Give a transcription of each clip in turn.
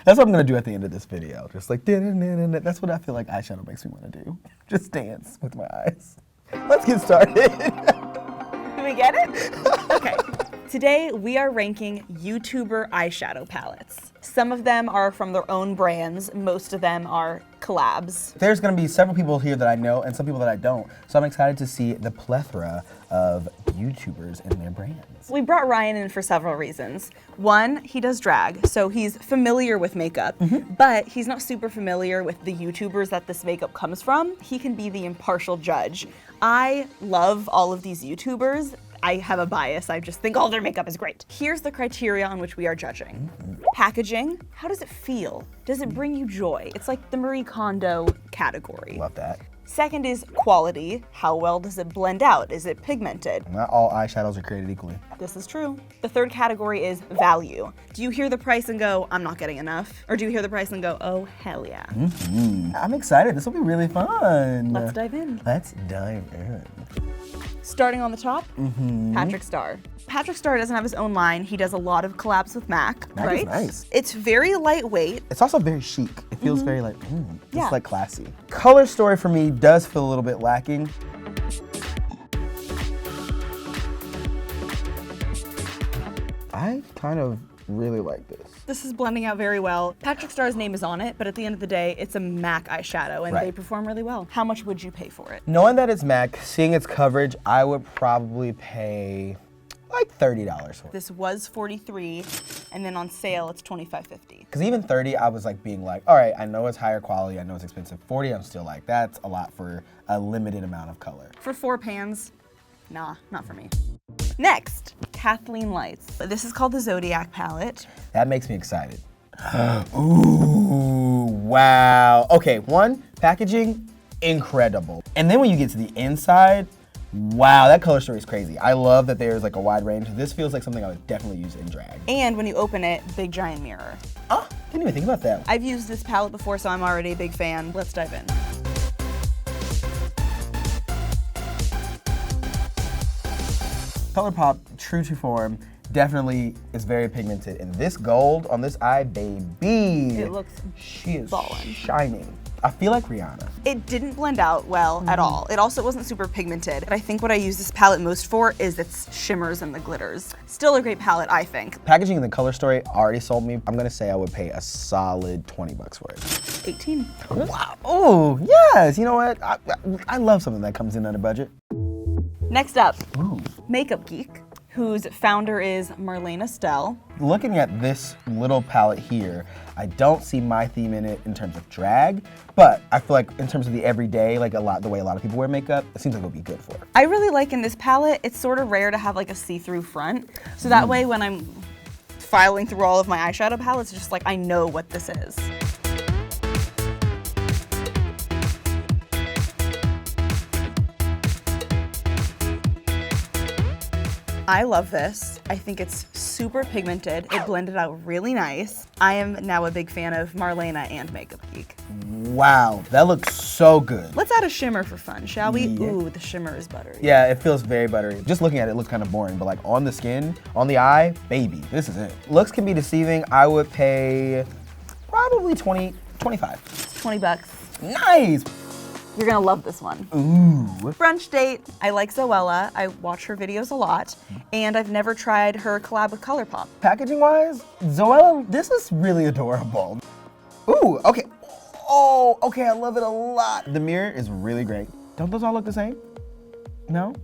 That's what I'm gonna do at the end of this video. Just like, that's what I feel like eyeshadow makes me wanna do. Just dance with my eyes. Let's get started. Do we get it? Okay. Today we are ranking YouTuber eyeshadow palettes. Some of them are from their own brands, most of them are collabs. There's gonna be several people here that I know and some people that I don't, so I'm excited to see the plethora of YouTubers and their brands. We brought Ryan in for several reasons. One, he does drag, so he's familiar with makeup, but he's not super familiar with the YouTubers that this makeup comes from. He can be the impartial judge. I love all of these YouTubers. I have a bias, I just think all their makeup is great. Here's the criteria on which we are judging. Packaging, how does it feel? Does it bring you joy? It's like the Marie Kondo category. Love that. Second is quality. How well does it blend out? Is it pigmented? Not all eyeshadows are created equally. This is true. The third category is value. Do you hear the price and go, I'm not getting enough? Or do you hear the price and go, oh, hell yeah. I'm excited, this will be really fun. Let's dive in. Let's dive in. Starting on the top, Patrick Starr. Patrick Starr doesn't have his own line. He does a lot of collabs with MAC, MAC right? is nice. It's very lightweight. It's also very chic. It feels very like, Yeah. it's like classy. Color story for me does feel a little bit lacking. I kind of really like this. This is blending out very well. Patrick Starr's name is on it, but at the end of the day, it's a MAC eyeshadow and Right. they perform really well. How much would you pay for it? Knowing that it's MAC, seeing its coverage, I would probably pay like $30 for it. This was $43, and then on sale, it's $25.50. Because even 30, I was like being like, all right, I know it's higher quality, I know it's expensive. 40, I'm still like, that's a lot for a limited amount of color. For 4 pans, nah, not for me. Next, Kathleenlights. This is called the Zodiac palette. That makes me excited. Ooh, wow. Okay, one, packaging, incredible. And then when you get to the inside, wow, that color story is crazy. I love that there's like a wide range. This feels like something I would definitely use in drag. And when you open it, big giant mirror. Oh, didn't even think about that. I've used this palette before, so I'm already a big fan. Let's dive in. ColourPop, true to form, definitely is very pigmented. And this gold on this eye, baby. It looks She is ballin'. shining. I feel like Rihanna. It didn't blend out well at all. It also wasn't super pigmented. I think what I use this palette most for is its shimmers and the glitters. Still a great palette, I think. Packaging and the color story already sold me. I'm gonna say I would pay a solid 20 bucks for it. 18. Wow, oh, yes, you know what? I love something that comes in under budget. Next up, Ooh. Makeup Geek, whose founder is Marlene Estelle. Looking at this little palette here, I don't see my theme in it in terms of drag, but I feel like in terms of the everyday, like the way a lot of people wear makeup, it seems like it would be good for it. I really like in this palette, it's sort of rare to have like a see-through front. So that way when I'm filing through all of my eyeshadow palettes, it's just like I know what this is. I love this. I think it's super pigmented. It blended out really nice. I am now a big fan of Marlena and Makeup Geek. Wow, that looks so good. Let's add a shimmer for fun, shall we? Yeah. Ooh, the shimmer is buttery. Yeah, it feels very buttery. Just looking at it, it looks kind of boring, but like on the skin, on the eye, baby, this is it. Looks can be deceiving. I would pay probably 20, 25. It's 20 bucks. Nice. You're gonna love this one. Ooh. Brunch date. I like Zoella. I watch her videos a lot, and I've never tried her collab with ColourPop. Packaging wise, Zoella, this is really adorable. Ooh, okay. Oh, okay, I love it a lot. The mirror is really great. Don't those all look the same? No?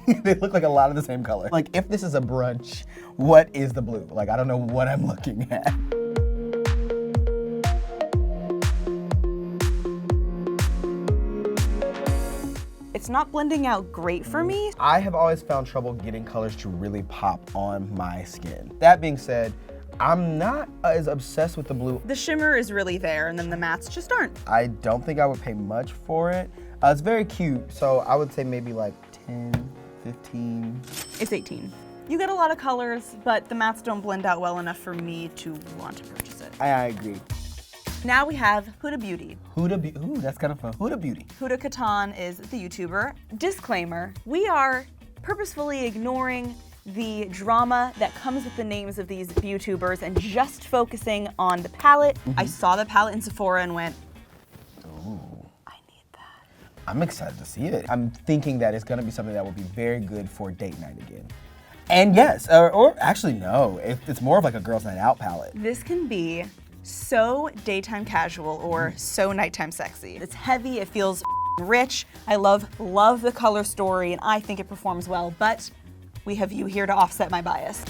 They look like a lot of the same color. Like if this is a brunch, what is the blue? Like I don't know what I'm looking at. It's not blending out great for me. I have always found trouble getting colors to really pop on my skin. That being said, I'm not as obsessed with the blue. The shimmer is really there, and then the mattes just aren't. I don't think I would pay much for it. It's very cute, so I would say maybe like 10, 15. It's 18. You get a lot of colors, but the mattes don't blend out well enough for me to want to purchase it. I agree. Now we have Huda Beauty. Huda Beauty, ooh, that's kind of fun. Huda Beauty. Huda Katan is the YouTuber. Disclaimer, we are purposefully ignoring the drama that comes with the names of these YouTubers and just focusing on the palette. I saw the palette in Sephora and went, Ooh. I need that. I'm excited to see it. I'm thinking that it's gonna be something that will be very good for date night again. And yes, or actually no, it's more of like a girls' night out palette. This can be so daytime casual or so nighttime sexy. It's heavy, it feels rich. I love the color story and I think it performs well, but we have you here to offset my bias.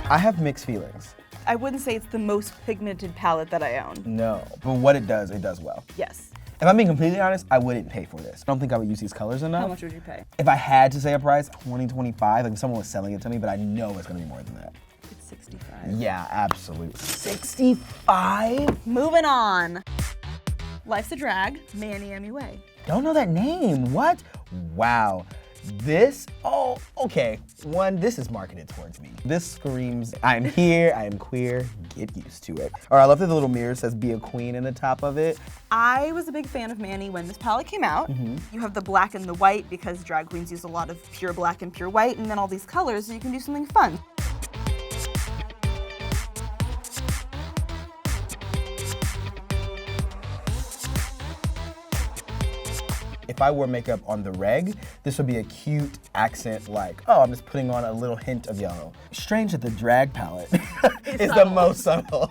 I have mixed feelings. I wouldn't say it's the most pigmented palette that I own. No, but what it does well. Yes. If I'm being completely honest, I wouldn't pay for this. I don't think I would use these colors enough. How much would you pay? If I had to say a price, 20, 25, like someone was selling it to me, but I know it's gonna be more than that. It's 65. Yeah, absolutely. 65? Moving on. Life's a Drag, Manny MUA. Don't know that name, what? Wow. This, oh, okay. One, this is marketed towards me. This screams, I'm here, I am queer, get used to it. Or I love that the little mirror says be a queen in the top of it. I was a big fan of Manny when this palette came out. You have the black and the white because drag queens use a lot of pure black and pure white, and then all these colors so you can do something fun. If I wore makeup on the reg, this would be a cute accent like, oh, I'm just putting on a little hint of yellow. Strange that the drag palette is the most subtle.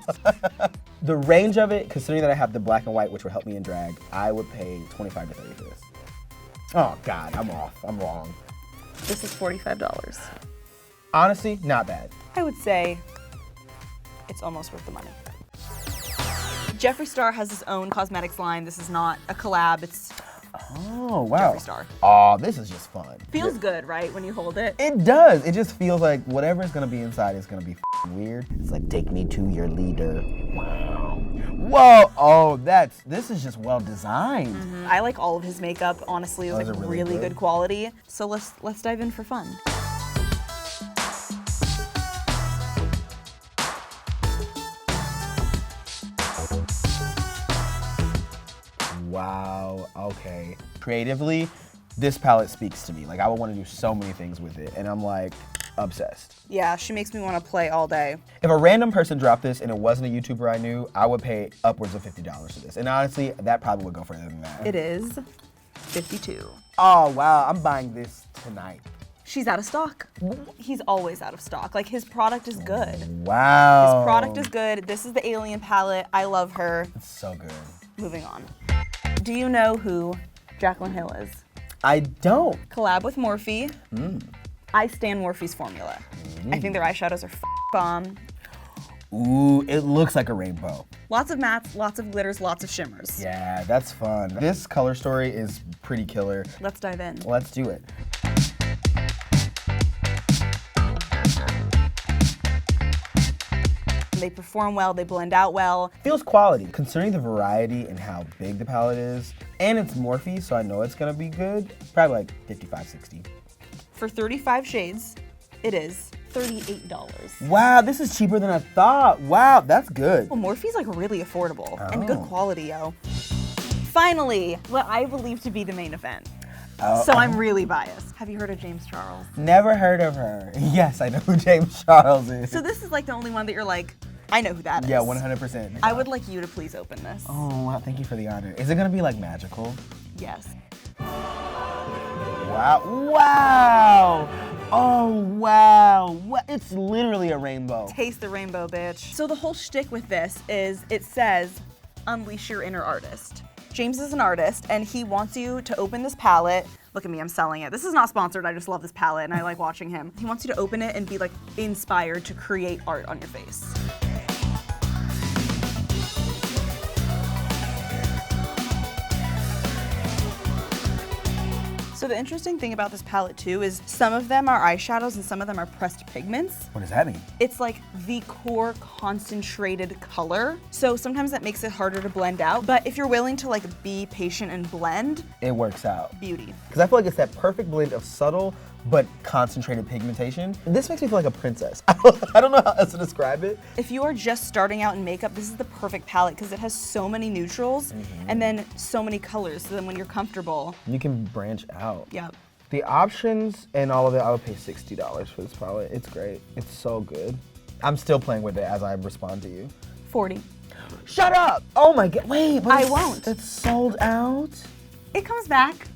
The range of it, considering that I have the black and white, which would help me in drag, I would pay 25 to 30 for this. Oh God, I'm off, I'm wrong. This is $45. Honestly, not bad. I would say it's almost worth the money. Jeffree Star has his own cosmetics line. This is not a collab, it's Oh, wow. Jeffree Star. Oh, this is just fun. Feels good, right, when you hold it? It does. It just feels like whatever's gonna be inside is gonna be weird. It's like, take me to your leader. Wow. Whoa, oh, this is just well designed. I like all of his makeup, honestly. It was like really good quality. So let's dive in for fun. Wow, okay. Creatively, this palette speaks to me. Like, I would want to do so many things with it, and I'm like, obsessed. Yeah, she makes me want to play all day. If a random person dropped this and it wasn't a YouTuber I knew, I would pay upwards of $50 for this. And honestly, that probably would go further than that. It is $52. Oh, wow, I'm buying this tonight. She's out of stock. He's always out of stock. Like, his product is good. Wow. His product is good. This is the Alien palette. I love her. It's so good. Moving on. Do you know who Jaclyn Hill is? I don't. Collab with Morphe. I stan Morphe's formula. I think their eyeshadows are bomb. Ooh, it looks like a rainbow. Lots of mattes, lots of glitters, lots of shimmers. Yeah, that's fun. This color story is pretty killer. Let's dive in. Let's do it. They perform well, they blend out well. Feels quality. Considering the variety and how big the palette is, and it's Morphe, so I know it's gonna be good, probably like 55, 60. For 35 shades, it is $38. Wow, this is cheaper than I thought. Wow, that's good. Well, Morphe's like really affordable and good quality, yo. Finally, what I believe to be the main event. So I'm really biased. Have you heard of James Charles? Never heard of her. Yes, I know who James Charles is. So this is like the only one that you're like, I know who that is. Yeah, 100%. I would like you to please open this. Oh, wow, thank you for the honor. Is it gonna be like magical? Yes. Wow, wow! Oh, wow, it's literally a rainbow. Taste the rainbow, bitch. So the whole shtick with this is it says, unleash your inner artist. James is an artist and he wants you to open this palette. Look at me, I'm selling it. This is not sponsored, I just love this palette and I like watching him. He wants you to open it and be like inspired to create art on your face. So the interesting thing about this palette too is some of them are eyeshadows and some of them are pressed pigments. What does that mean? It's like the core concentrated color. So sometimes that makes it harder to blend out. But if you're willing to like be patient and blend, It works out. beauty. Because I feel like it's that perfect blend of subtle but concentrated pigmentation. This makes me feel like a princess. I don't know how else to describe it. If you are just starting out in makeup, this is the perfect palette because it has so many neutrals and then so many colors. So then when you're comfortable, You can branch out. yeah. The options and all of it, I would pay $60 for this palette. It's great. It's so good. I'm still playing with it as I respond to you. 40. Shut up! Oh my god, wait. But I it's- won't. It's sold out? It comes back.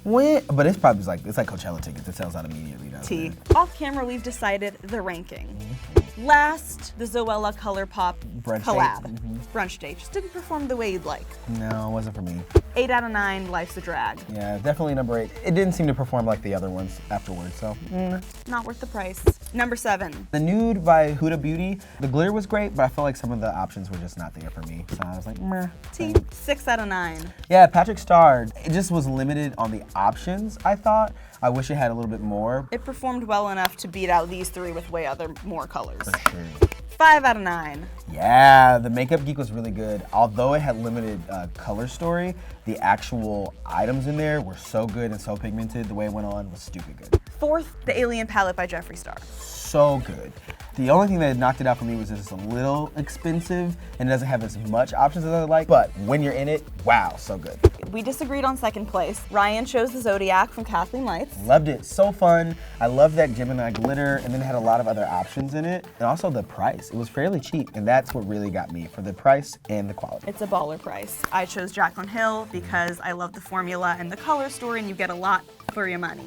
When? But it's probably like, it's like Coachella tickets. It sells out immediately, doesn't T. it? Off camera, we've decided the ranking. Last, the Zoella ColourPop Brunch collab. date. Brunch date. Just didn't perform the way you'd like. No, it wasn't for me. 8 out of 9, Life's a Drag. Yeah, definitely number 8. It didn't seem to perform like the other ones afterwards, so. Not worth the price. Number 7. The Nude by Huda Beauty, the glitter was great, but I feel like some of the options were just not there for me. So I was like, meh. T. 6 out of 9. Yeah, Patrick Starr, it just was limited on the options, I thought. I wish it had a little bit more. It performed well enough to beat out these 3 with way more colors. Sure. 5 out of 9. Yeah, the Makeup Geek was really good. Although it had limited color story, the actual items in there were so good and so pigmented. The way it went on was stupid good. 4th, the Alien Palette by Jeffree Star. So good. The only thing that knocked it out for me was just a little expensive and it doesn't have as much options as I like, but when you're in it, wow, so good. We disagreed on 2nd place. Ryan chose the Zodiac from Kathleenlights. Loved it, so fun. I love that Gemini glitter and then it had a lot of other options in it. And also the price, it was fairly cheap and that's what really got me for the price and the quality. It's a baller price. I chose Jaclyn Hill because I love the formula and the color story and you get a lot for your money.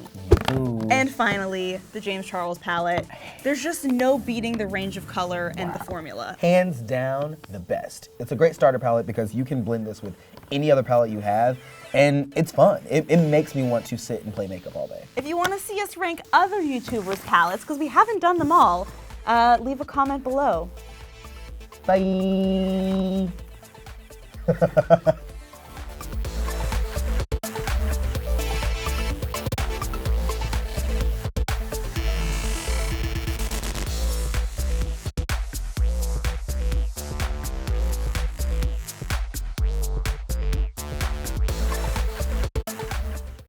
Ooh. And finally, the James Charles palette. There's just no beating the range of color and the formula. Hands down, the best. It's a great starter palette because you can blend this with any other palette you have, and it's fun. It makes me want to sit and play makeup all day. If you want to see us rank other YouTubers' palettes, because we haven't done them all, leave a comment below. Bye.